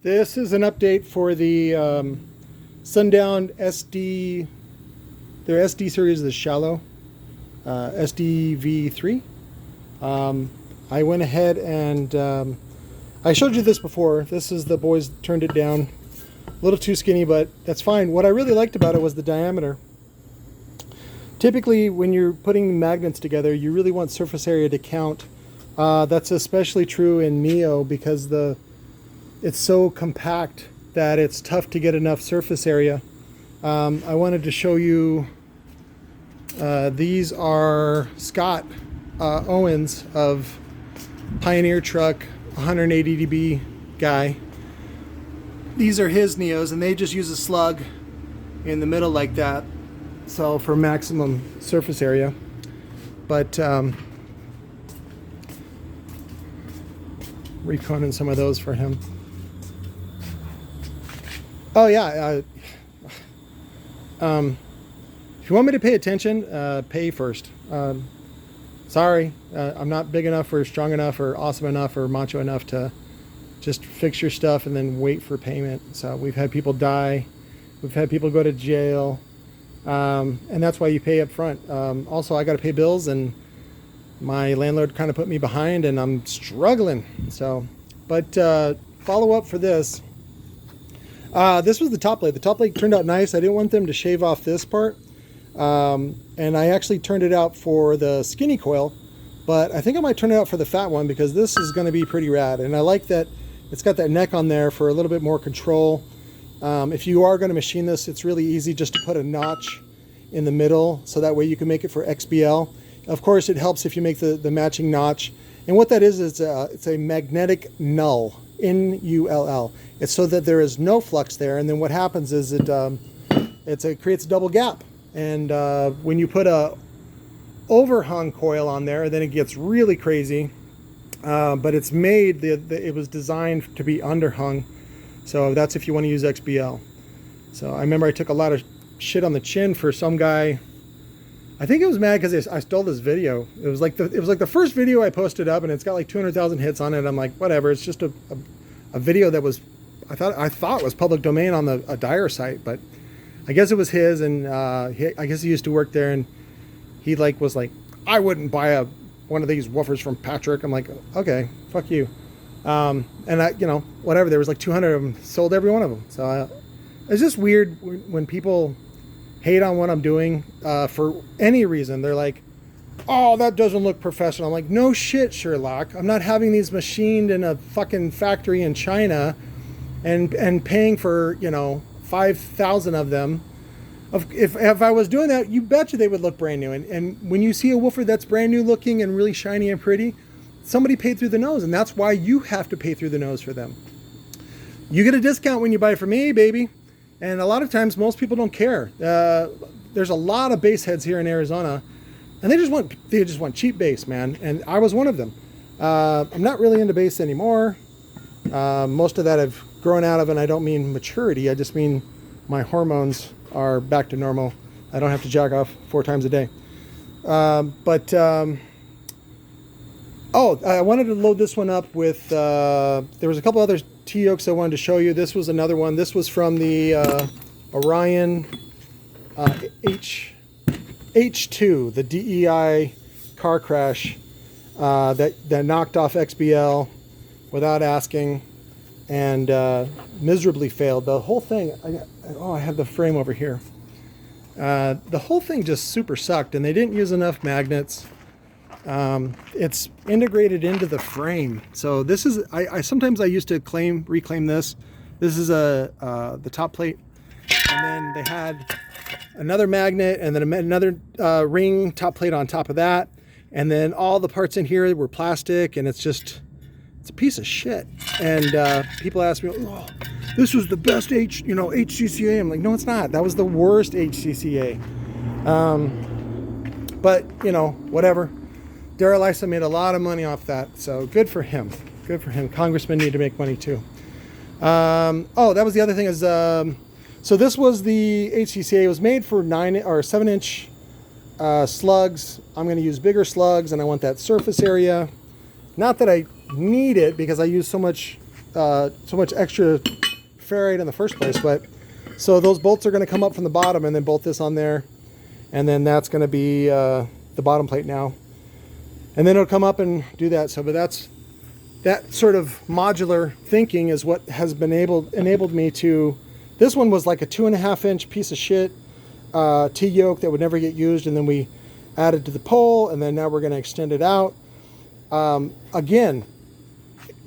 This is an update for the Sundown SD, their SD series, the shallow SDv3. I went ahead and I showed you this before. This is the boys turned it down. A little too skinny, but that's fine. What I really liked about it was the diameter. Typically, when you're putting magnets together, you really want surface area to count. That's especially true in Neo because it's so compact that it's tough to get enough surface area. I wanted to show you, these are Scott Owens of Pioneer Truck, 180 dB guy. These are his Neos, and they just use a slug in the middle like that, so for maximum surface area. But reconing some of those for him. Oh yeah, if you want me to pay attention, pay first. Sorry, I'm not big enough or strong enough or awesome enough or macho enough to just fix your stuff and then wait for payment. So we've had people die, we've had people go to jail, and that's why you pay up front. Also, I got to pay bills, and my landlord kind of put me behind, and I'm struggling. So, but follow up for this. This was the top plate. The top plate turned out nice. I didn't want them to shave off this part. And I actually turned it out for the skinny coil, but I think I might turn it out for the fat one because this is going to be pretty rad. And I like that it's got that neck on there for a little bit more control. If you are going to machine this, it's really easy just to put a notch in the middle, so that way you can make it for XBL. Of course, it helps if you make the matching notch. And what that is it's a magnetic null, N-U-L-L. It's so that there is no flux there, and then what happens is it creates a double gap. And when you put a overhung coil on there, then it gets really crazy. But it's made, it was designed to be underhung. So that's if you want to use XBL. So I remember I took a lot of shit on the chin for some guy. I think it was mad because I stole this video. It was like the first video I posted up, and it's got like 200,000 hits on it. I'm like, whatever. It's just a video that was I thought was public domain on a Dyer site, but I guess it was his, and I guess he used to work there, and he was like, I wouldn't buy one of these woofers from Patrick. I'm like, okay, fuck you. And whatever. There was like 200 of them, sold every one of them. So it's just weird when people hate on what I'm doing for any reason. They're like, oh, that doesn't look professional. I'm like, no shit, Sherlock. I'm not having these machined in a fucking factory in China and paying for 5,000 of them. If I was doing that, you betcha they would look brand new. And when you see a woofer that's brand new looking and really shiny and pretty, somebody paid through the nose, and that's why you have to pay through the nose for them. You get a discount when you buy from me, baby. And a lot of times, most people don't care. There's a lot of bass heads here in Arizona, and they just want cheap bass, man. And I was one of them. I'm not really into bass anymore. Most of that I've grown out of, and I don't mean maturity. I just mean my hormones are back to normal. I don't have to jack off 4 times a day. I wanted to load this one up with, there was a couple other T-yokes I wanted to show you. This was another one. This was from the Orion H2, the DEI car crash that knocked off XBL without asking, and miserably failed. The whole thing, I have the frame over here. The whole thing just super sucked, and they didn't use enough magnets. It's integrated into the frame. So this is, sometimes I used to reclaim this. This is the top plate, and then they had another magnet, and then another ring top plate on top of that, and then all the parts in here were plastic, and it's a piece of shit. And people ask me, oh, this was the best HCCA. I'm like, no, it's not. That was the worst HCCA. But whatever. Daryl Issa made a lot of money off that, so good for him. Good for him. Congressmen need to make money too. That was the other thing is, so this was the HCCA. It was made for 9 or 7-inch slugs. I'm going to use bigger slugs, and I want that surface area. Not that I need it because I use so much so much extra ferrite in the first place. But so those bolts are going to come up from the bottom and then bolt this on there, and then that's going to be the bottom plate now, and then it'll come up and do that. So, but that sort of modular thinking is what has been enabled me to. This one was like a 2.5-inch piece of shit T-yoke that would never get used, and then we added to the pole, and then now we're going to extend it out. Again,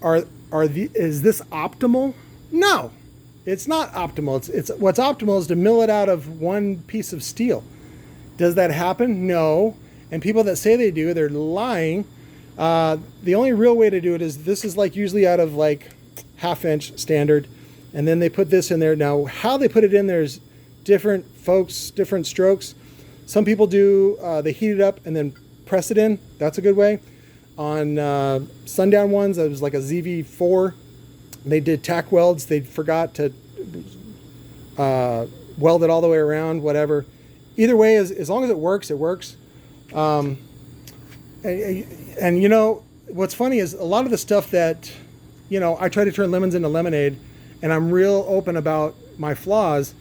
is this optimal? No, it's not optimal. It's what's optimal is to mill it out of one piece of steel. Does that happen? No. And people that say they do, they're lying. The only real way to do it is this is like usually out of like 1/2-inch standard, and then they put this in there. Now, how they put it in there is different folks, different strokes. Some people do, they heat it up and then press it in. That's a good way. On Sundown ones, it was like a Zv5. They did tack welds. They forgot to weld it all the way around, whatever. Either way, as long as it works, it works. And you know, what's funny is a lot of the stuff that, you know, I try to turn lemons into lemonade, and I'm real open about my flaws.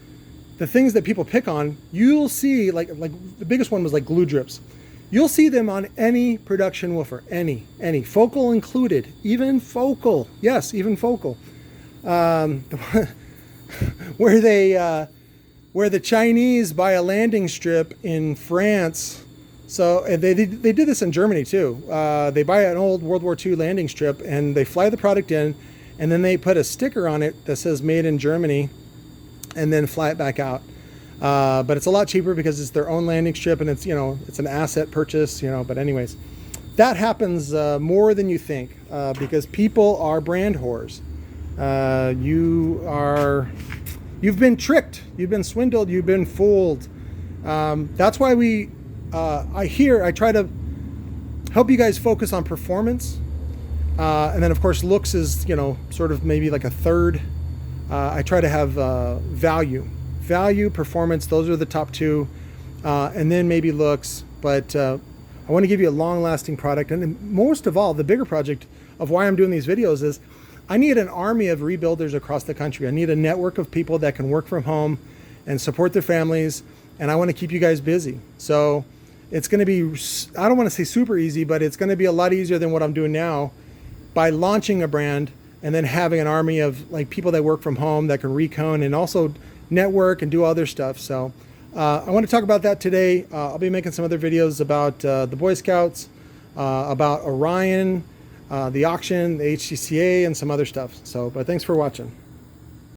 The things that people pick on, you'll see, like the biggest one was like glue drips. You'll see them on any production woofer, any, focal included, even focal, yes, even focal. Where the Chinese buy a landing strip in France. So they did this in Germany too. They buy an old World War II landing strip and they fly the product in, and then they put a sticker on it that says made in Germany, and then fly it back out. But it's a lot cheaper because it's their own landing strip, and it's, you know, it's an asset purchase, you know. But anyways, that happens more than you think, because people are brand whores. You've been tricked, you've been swindled, you've been fooled. That's why I try to help you guys focus on performance, and then of course looks is, you know, sort of maybe like a third. I try to have value, performance. Those are the top two, and then maybe looks. But I want to give you a long-lasting product, and most of all, the bigger project of why I'm doing these videos is I need an army of rebuilders across the country. I need a network of people that can work from home and support their families, and I want to keep you guys busy. So it's going to be, I don't want to say super easy, but it's going to be a lot easier than what I'm doing now by launching a brand and then having an army of like people that work from home that can recone and also network and do other stuff. So I want to talk about that today. I'll be making some other videos about the Boy Scouts, about Orion, the auction, the HCCA, and some other stuff. So, but thanks for watching.